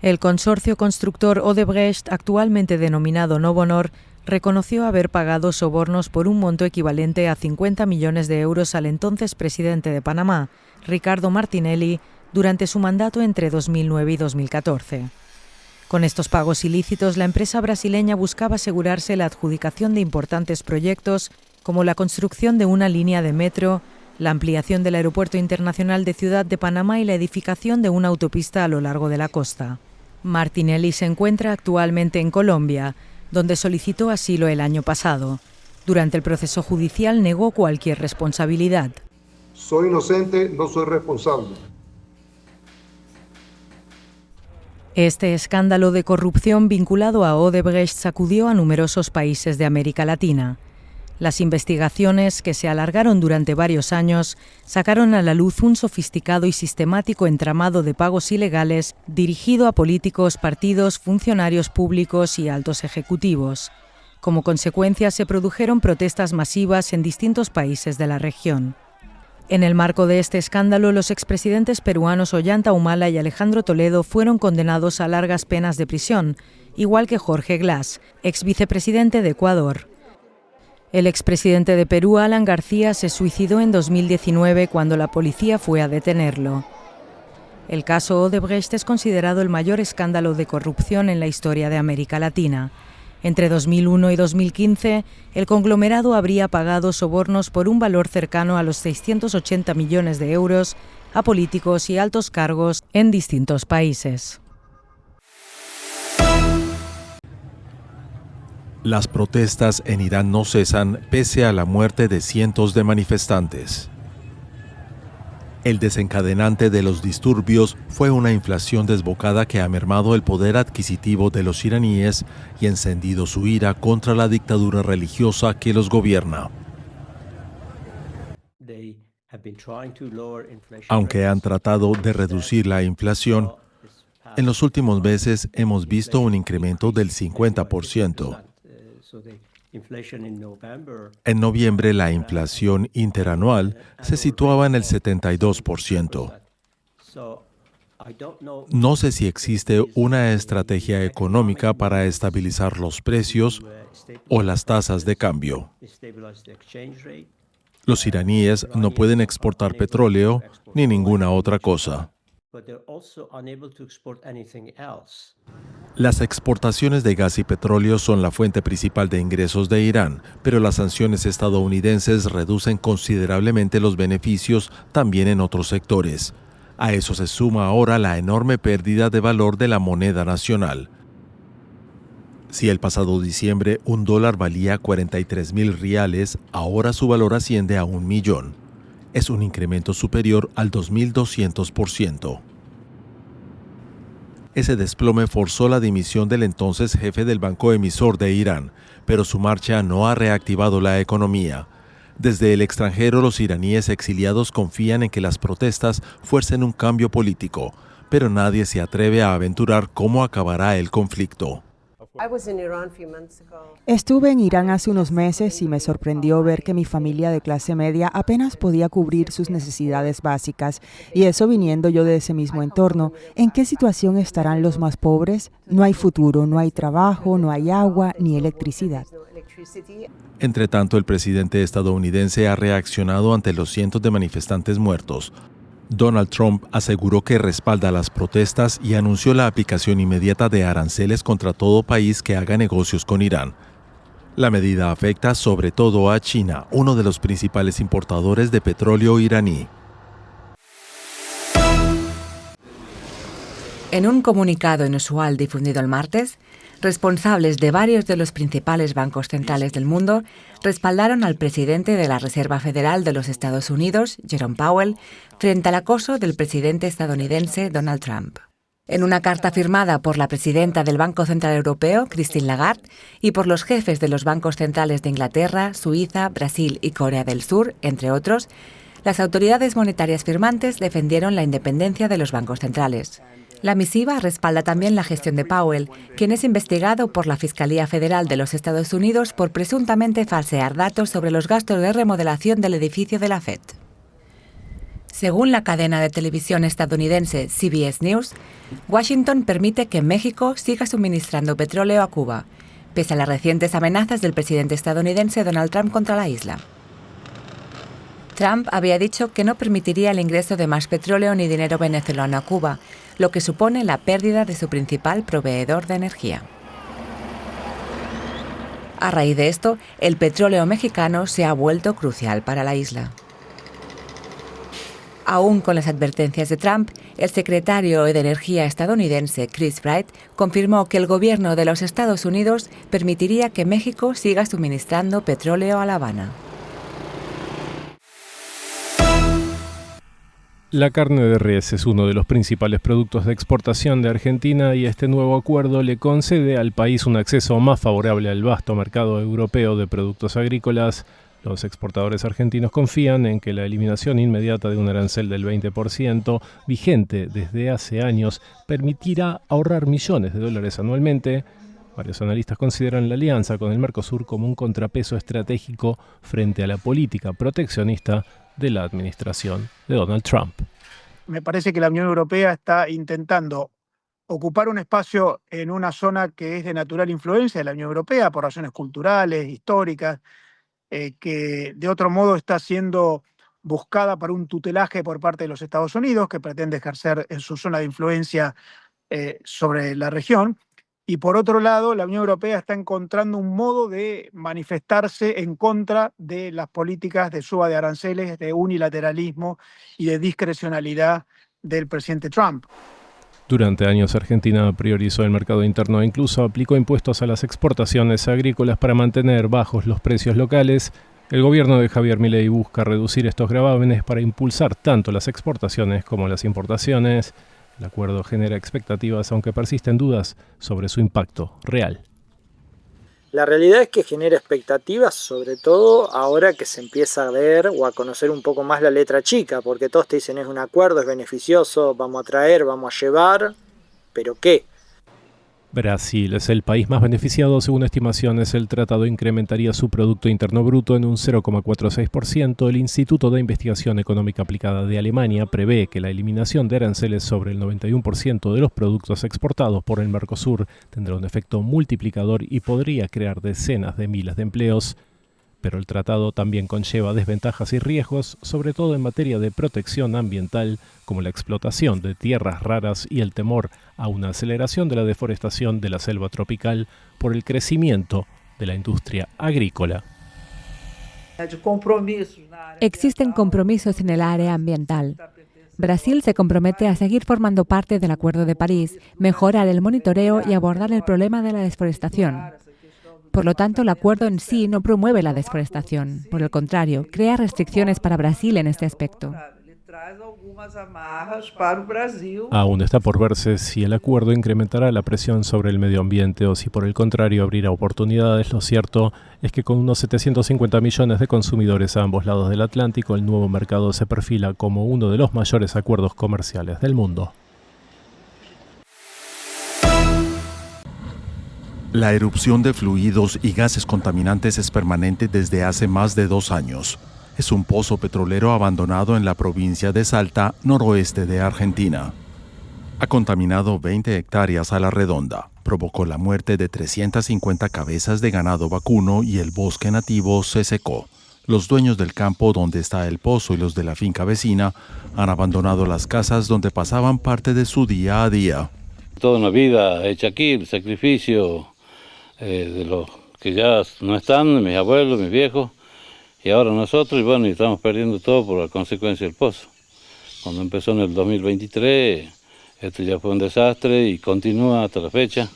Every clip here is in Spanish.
El consorcio constructor Odebrecht, actualmente denominado Novonor, reconoció haber pagado sobornos por un monto equivalente a 50 millones de euros al entonces presidente de Panamá, Ricardo Martinelli, durante su mandato entre 2009 y 2014. Con estos pagos ilícitos, la empresa brasileña buscaba asegurarse la adjudicación de importantes proyectos como la construcción de una línea de metro, la ampliación del Aeropuerto Internacional de Ciudad de Panamá y la edificación de una autopista a lo largo de la costa. Martinelli se encuentra actualmente en Colombia, donde solicitó asilo el año pasado. Durante el proceso judicial negó cualquier responsabilidad. Soy inocente, no soy responsable. Este escándalo de corrupción vinculado a Odebrecht sacudió a numerosos países de América Latina. Las investigaciones, que se alargaron durante varios años, sacaron a la luz un sofisticado y sistemático entramado de pagos ilegales dirigido a políticos, partidos, funcionarios públicos y altos ejecutivos. Como consecuencia, se produjeron protestas masivas en distintos países de la región. En el marco de este escándalo, los expresidentes peruanos Ollanta Humala y Alejandro Toledo fueron condenados a largas penas de prisión, igual que Jorge Glass, ex vicepresidente de Ecuador. El expresidente de Perú, Alan García, se suicidó en 2019 cuando la policía fue a detenerlo. El caso Odebrecht es considerado el mayor escándalo de corrupción en la historia de América Latina. Entre 2001 y 2015, el conglomerado habría pagado sobornos por un valor cercano a los 680 millones de euros a políticos y altos cargos en distintos países. Las protestas en Irán no cesan pese a la muerte de cientos de manifestantes. El desencadenante de los disturbios fue una inflación desbocada que ha mermado el poder adquisitivo de los iraníes y encendido su ira contra la dictadura religiosa que los gobierna. Aunque han tratado de reducir la inflación, en los últimos meses hemos visto un incremento del 50%. En noviembre, la inflación interanual se situaba en el 72%. No sé si existe una estrategia económica para estabilizar los precios o las tasas de cambio. Los iraníes no pueden exportar petróleo ni ninguna otra cosa. Las exportaciones de gas y petróleo son la fuente principal de ingresos de Irán, pero las sanciones estadounidenses reducen considerablemente los beneficios también en otros sectores. A eso se suma ahora la enorme pérdida de valor de la moneda nacional. Si el pasado diciembre un dólar valía 43.000 riales, ahora su valor asciende a 1 millón. Es un incremento superior al 2.200%. Ese desplome forzó la dimisión del entonces jefe del banco emisor de Irán, pero su marcha no ha reactivado la economía. Desde el extranjero, los iraníes exiliados confían en que las protestas fuercen un cambio político, pero nadie se atreve a aventurar cómo acabará el conflicto. Estuve en Irán hace unos meses y me sorprendió ver que mi familia de clase media apenas podía cubrir sus necesidades básicas, y eso viniendo yo de ese mismo entorno. ¿En qué situación estarán los más pobres? No hay futuro, no hay trabajo, no hay agua ni electricidad. Entre tanto, el presidente estadounidense ha reaccionado ante los cientos de manifestantes muertos. Donald Trump aseguró que respalda las protestas y anunció la aplicación inmediata de aranceles contra todo país que haga negocios con Irán. La medida afecta sobre todo a China, uno de los principales importadores de petróleo iraní. En un comunicado inusual difundido el martes, responsables de varios de los principales bancos centrales del mundo respaldaron al presidente de la Reserva Federal de los Estados Unidos, Jerome Powell, frente al acoso del presidente estadounidense Donald Trump. En una carta firmada por la presidenta del Banco Central Europeo, Christine Lagarde, y por los jefes de los bancos centrales de Inglaterra, Suiza, Brasil y Corea del Sur, entre otros, las autoridades monetarias firmantes defendieron la independencia de los bancos centrales. La misiva respalda también la gestión de Powell, quien es investigado por la Fiscalía Federal de los Estados Unidos por presuntamente falsear datos sobre los gastos de remodelación del edificio de la Fed. Según la cadena de televisión estadounidense CBS News, Washington permite que México siga suministrando petróleo a Cuba, pese a las recientes amenazas del presidente estadounidense Donald Trump contra la isla. Trump había dicho que no permitiría el ingreso de más petróleo ni dinero venezolano a Cuba, lo que supone la pérdida de su principal proveedor de energía. A raíz de esto, el petróleo mexicano se ha vuelto crucial para la isla. Aún con las advertencias de Trump, el secretario de Energía estadounidense Chris Wright confirmó que el gobierno de los Estados Unidos permitiría que México siga suministrando petróleo a La Habana. La carne de res es uno de los principales productos de exportación de Argentina y este nuevo acuerdo le concede al país un acceso más favorable al vasto mercado europeo de productos agrícolas. Los exportadores argentinos confían en que la eliminación inmediata de un arancel del 20%, vigente desde hace años, permitirá ahorrar millones de dólares anualmente. Varios analistas consideran la alianza con el Mercosur como un contrapeso estratégico frente a la política proteccionista de la administración de Donald Trump. Me parece que la Unión Europea está intentando ocupar un espacio en una zona que es de natural influencia de la Unión Europea por razones culturales, históricas, que de otro modo está siendo buscada para un tutelaje por parte de los Estados Unidos, que pretende ejercer en su zona de influencia sobre la región. Y por otro lado, la Unión Europea está encontrando un modo de manifestarse en contra de las políticas de suba de aranceles, de unilateralismo y de discrecionalidad del presidente Trump. Durante años Argentina priorizó el mercado interno e incluso aplicó impuestos a las exportaciones agrícolas para mantener bajos los precios locales. El gobierno de Javier Milei busca reducir estos gravámenes para impulsar tanto las exportaciones como las importaciones. El acuerdo genera expectativas, aunque persisten dudas sobre su impacto real. La realidad es que genera expectativas, sobre todo ahora que se empieza a ver o a conocer un poco más la letra chica, porque todos te dicen es un acuerdo, es beneficioso, vamos a traer, vamos a llevar, ¿pero qué? Brasil es el país más beneficiado. Según estimaciones, el tratado incrementaría su Producto Interno Bruto en un 0,46%. El Instituto de Investigación Económica Aplicada de Alemania prevé que la eliminación de aranceles sobre el 91% de los productos exportados por el Mercosur tendrá un efecto multiplicador y podría crear decenas de miles de empleos. Pero el tratado también conlleva desventajas y riesgos, sobre todo en materia de protección ambiental, como la explotación de tierras raras y el temor a una aceleración de la deforestación de la selva tropical por el crecimiento de la industria agrícola. Existen compromisos en el área ambiental. Brasil se compromete a seguir formando parte del Acuerdo de París, mejorar el monitoreo y abordar el problema de la deforestación. Por lo tanto, el acuerdo en sí no promueve la deforestación. Por el contrario, crea restricciones para Brasil en este aspecto. Aún está por verse si el acuerdo incrementará la presión sobre el medio ambiente o si por el contrario abrirá oportunidades. Lo cierto es que con unos 750 millones de consumidores a ambos lados del Atlántico, el nuevo mercado se perfila como uno de los mayores acuerdos comerciales del mundo. La erupción de fluidos y gases contaminantes es permanente desde hace más de 2 años. Es un pozo petrolero abandonado en la provincia de Salta, noroeste de Argentina. Ha contaminado 20 hectáreas a la redonda, provocó la muerte de 350 cabezas de ganado vacuno y el bosque nativo se secó. Los dueños del campo donde está el pozo y los de la finca vecina han abandonado las casas donde pasaban parte de su día a día. Toda una vida hecha aquí, el sacrificio de los que ya no están, mis abuelos, mis viejos, y ahora nosotros, y bueno, y estamos perdiendo todo por la consecuencia del pozo. Cuando empezó en el 2023, esto ya fue un desastre y continúa hasta la fecha.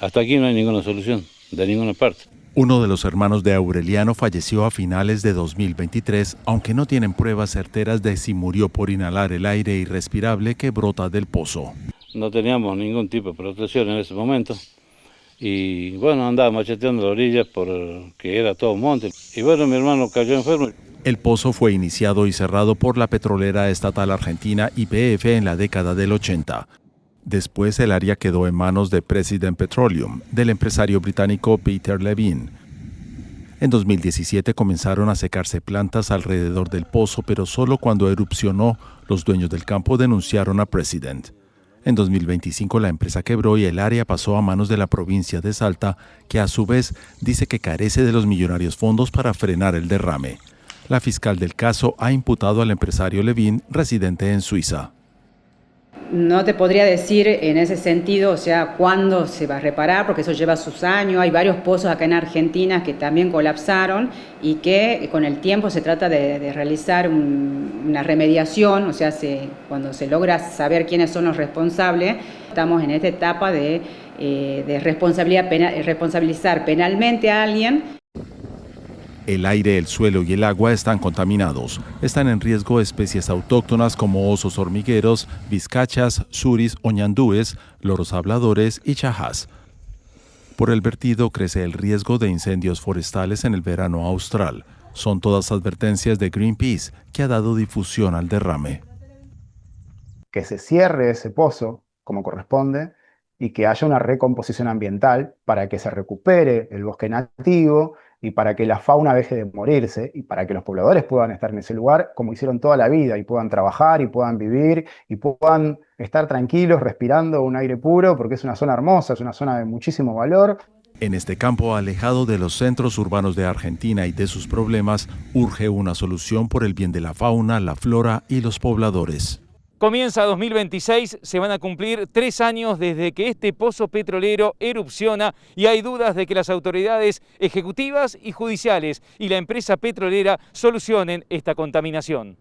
Hasta aquí no hay ninguna solución, de ninguna parte. Uno de los hermanos de Aureliano falleció a finales de 2023, aunque no tienen pruebas certeras de si murió por inhalar el aire irrespirable que brota del pozo. No teníamos ningún tipo de protección en ese momento y bueno, andaba macheteando la orilla porque era todo monte. Y bueno, mi hermano cayó enfermo. El pozo fue iniciado y cerrado por la petrolera estatal argentina YPF en la década del 80. Después el área quedó en manos de President Petroleum, del empresario británico Peter Levine. En 2017 comenzaron a secarse plantas alrededor del pozo, pero solo cuando erupcionó, los dueños del campo denunciaron a President. En 2025 la empresa quebró y el área pasó a manos de la provincia de Salta, que a su vez dice que carece de los millonarios fondos para frenar el derrame. La fiscal del caso ha imputado al empresario Levin, residente en Suiza. No te podría decir en ese sentido, o sea, cuándo se va a reparar, porque eso lleva sus años. Hay varios pozos acá en Argentina que también colapsaron y que con el tiempo se trata de realizar una remediación, o sea, cuando se logra saber quiénes son los responsables, estamos en esta etapa de responsabilizar penalmente a alguien. El aire, el suelo y el agua están contaminados. Están en riesgo especies autóctonas como osos hormigueros, vizcachas, suris o ñandúes, loros habladores y chajás. Por el vertido crece el riesgo de incendios forestales en el verano austral. Son todas advertencias de Greenpeace, que ha dado difusión al derrame. Que se cierre ese pozo como corresponde y que haya una recomposición ambiental para que se recupere el bosque nativo y para que la fauna deje de morirse y para que los pobladores puedan estar en ese lugar como hicieron toda la vida y puedan trabajar y puedan vivir y puedan estar tranquilos respirando un aire puro, porque es una zona hermosa, es una zona de muchísimo valor. En este campo alejado de los centros urbanos de Argentina y de sus problemas, urge una solución por el bien de la fauna, la flora y los pobladores. Comienza 2026, se van a cumplir 3 años desde que este pozo petrolero erupciona y hay dudas de que las autoridades ejecutivas y judiciales y la empresa petrolera solucionen esta contaminación.